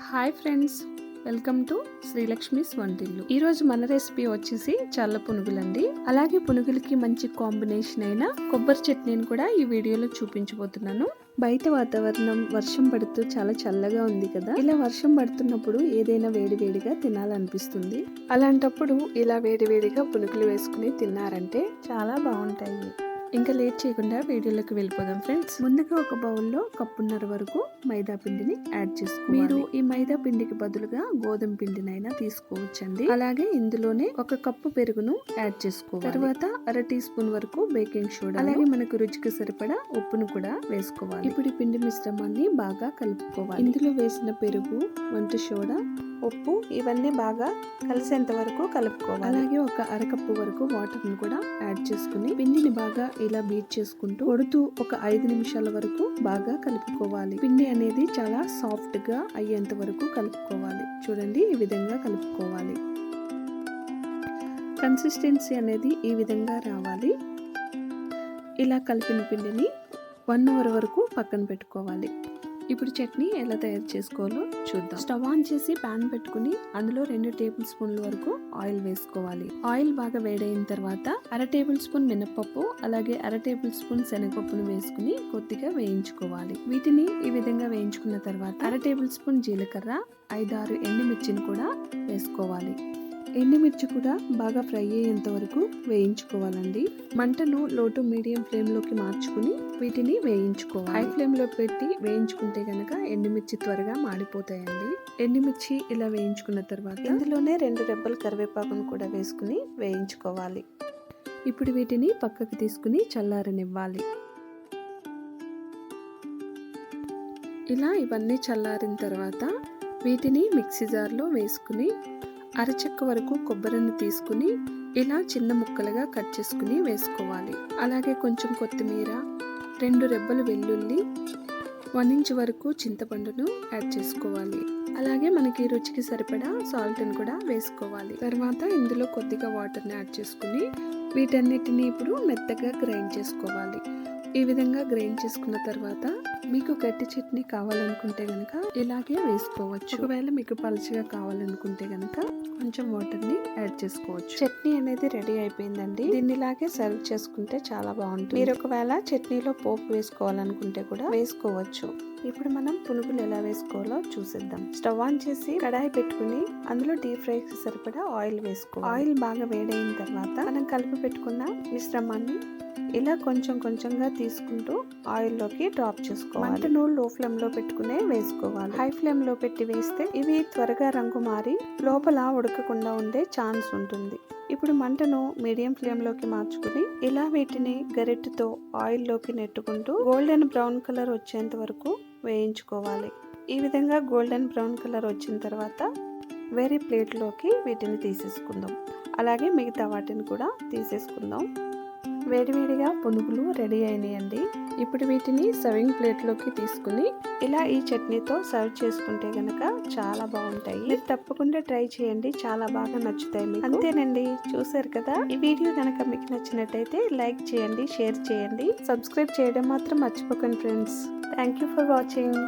Hi friends, welcome to Sreelakshmi's Vantillu. ఈ రోజు మన రెసిపీ వచ్చేసి చల్ల పునుగులండి. అలాగే పునుగులకి మంచి కాంబినేషన్ అయిన కొబ్బరి చట్నీని కూడా ఈ వీడియోలో చూపించబోతున్నాను. బయట వాతావరణం వర్షం పడుతూ చాలా చల్లగా ఉంది కదా. ఇలా వర్షం పడుతున్నప్పుడు ఏదైనా వేడివేడిగా తినాలనిపిస్తుంది. అలాంటప్పుడు ఇలా వేడివేడిగా పునుగులు వేసుకుని తిన్నారంటే చాలా బాగుంటాయి. ఇంకా లేట్ చేయకుండా వీడియోలోకి వెళ్ళిపోదాం ఫ్రెండ్స్. ముందుగా ఒక బౌల్లో కప్పున్నర వరకు మైదా పిండిని యాడ్ చేసుకోవాలి. మీరు ఈ మైదా పిండికి బదులుగా గోధుమ పిండినైనా తీసుకోవచ్చండి. అలాగే ఇందులోనే ఒక కప్పు పెరుగును యాడ్ చేసుకోవాలి. తర్వాత అర టీ స్పూన్ వరకు బేకింగ్ సోడా, అలాగే మనకు రుచికి సరిపడా ఉప్పును కూడా వేసుకోవాలి. ఇప్పుడు ఈ పిండి మిశ్రమాన్ని బాగా కలుపుకోవాలి. ఇందులో వేసిన పెరుగు, వంట సోడా, ఉప్పు ఇవన్నీ బాగా కలిసేంత వరకు కలుపుకోవాలి. అలాగే ఒక అరకప్పు వరకు వాటర్ ని కూడా యాడ్ చేసుకుని పిండిని బాగా ఇలా బీట్ చేసుకుంటూ కొడుతూ ఒక 5 నిమిషాల వరకు బాగా కలుపుకోవాలి. పిండి అనేది చాలా సాఫ్ట్ గా అయ్యేంత వరకు కలుపుకోవాలి. చూడండి, ఈ విధంగా కలుపుకోవాలి. కన్సిస్టెన్సీ అనేది ఈ విధంగా రావాలి. ఇలా కలిపిన పిండిని 1 అవర్ వరకు పక్కన పెట్టుకోవాలి. ఇప్పుడు చట్నీ ఎలా తయారు చేసుకోవాలో చూద్దాం. స్టవ్ ఆన్ చేసి పాన్ పెట్టుకుని అందులో 2 టేబుల్ స్పూన్ల వరకు ఆయిల్ వేసుకోవాలి. ఆయిల్ బాగా వేడైన తర్వాత అర టేబుల్ స్పూన్ మినపప్పు, అలాగే అర టేబుల్ స్పూన్ శనగపప్పును వేసుకుని కొద్దిగా వేయించుకోవాలి. వీటిని ఈ విధంగా వేయించుకున్న తర్వాత అర టేబుల్ స్పూన్ జీలకర్ర, 5-6 ఎండుమిర్చిని కూడా వేసుకోవాలి. ఎండుమిర్చి కూడా బాగా ఫ్రై అయ్యేంత వరకు వేయించుకోవాలండి. మంటను లో టు మీడియం ఫ్లేమ్ లోకి మార్చుకుని వీటిని వేయించుకోవాలి. హై ఫ్లేమ్ లో పెట్టి వేయించుకుంటే గనక ఎండుమిర్చి త్వరగా మాడిపోతాయండి. ఎండుమిర్చి ఇలా వేయించుకున్న తర్వాత ఇందులోనే 2 రెబ్బల కరివేపాకును కూడా వేసుకుని వేయించుకోవాలి. ఇప్పుడు వీటిని పక్కకు తీసుకుని చల్లారనివ్వాలి. ఇలా ఇవన్నీ చల్లారిన తర్వాత వీటిని మిక్సీ జార్లో వేసుకుని అరచెక్క వరకు కొబ్బరిని తీసుకుని ఇలా చిన్న ముక్కలుగా కట్ చేసుకుని వేసుకోవాలి. అలాగే కొంచెం కొత్తిమీర, 2 రెబ్బలు వెల్లుల్లి, 1 ఇంచ్ వరకు చింతపండును యాడ్ చేసుకోవాలి. అలాగే మనకి రుచికి సరిపడా సాల్ట్ని కూడా వేసుకోవాలి. తర్వాత ఇందులో కొద్దిగా వాటర్ని యాడ్ చేసుకుని వీటన్నిటిని ఇప్పుడు మెత్తగా గ్రైండ్ చేసుకోవాలి. ఈ విధంగా గ్రైండ్ చేసుకున్న తర్వాత మీకు గట్టి చట్నీ కావాలనుకుంటే గనక ఇలాగే వేసుకోవచ్చు. ఒకవేళ మీకు పలుచగా కావాలనుకుంటే గనక కొంచెం వాటర్ ని యాడ్ చేసుకోవచ్చు. చట్నీ అనేది రెడీ అయిపోయిందండి. దీన్ని ఇలాగే సర్వ్ చేసుకుంటే చాలా బాగుంటుంది. మీరు ఒకవేళ చట్నీలో పోపు వేసుకోవాలనుకుంటే కూడా వేసుకోవచ్చు. ఇప్పుడు మనం పునుగులు ఎలా వేసుకోవాలో చూసేద్దాం. స్టవ్ ఆన్ చేసి కడాయి పెట్టుకుని అందులో డీప్ ఫ్రై కి సరిపడా ఆయిల్ వేసుకోవాలి. ఆయిల్ బాగా వేడైన తర్వాత మనం కలిపి పెట్టుకున్న మిశ్రమాన్ని ఇలా కొంచెం కొంచెంగా తీసుకుంటూ ఆయిల్లోకి డ్రాప్ చేసుకోవాలి. మంటను లో ఫ్లేమ్ లో పెట్టుకునే వేసుకోవాలి. హై ఫ్లేమ్ లో పెట్టి వేస్తే ఇవి త్వరగా రంగు మారి లోపల ఉడకకుండా ఉండే ఛాన్స్ ఉంటుంది. ఇప్పుడు మంటను మీడియం ఫ్లేమ్ లోకి మార్చుకుని ఇలా వీటిని గరిటెతో ఆయిల్లోకి నెట్టుకుంటూ గోల్డెన్ బ్రౌన్ కలర్ వచ్చేంత వరకు వేయించుకోవాలి. ఈ విధంగా గోల్డెన్ బ్రౌన్ కలర్ వచ్చిన తర్వాత వేరే ప్లేట్లోకి వీటిని తీసేసుకుందాం. అలాగే మిగతా వాటిని కూడా తీసేసుకుందాం. వేడివేడిగా పునుగులు రెడీ అయినాయండి. ఇప్పుడు వీటిని సర్వింగ్ ప్లేట్లోకి తీసుకుని ఇలా ఈ చట్నీతో సర్వ్ చేసుకుంటే గనక చాలా బాగుంటాయి. మీరు తప్పకుండా ట్రై చేయండి, చాలా బాగా నచ్చుతాయి మీకు. అంతేనండి, చూసారు కదా. ఈ వీడియో కనుక మీకు నచ్చినట్టయితే లైక్ చేయండి, షేర్ చేయండి, సబ్స్క్రైబ్ చేయడం మాత్రం మర్చిపోకండి friends. Thank you for watching.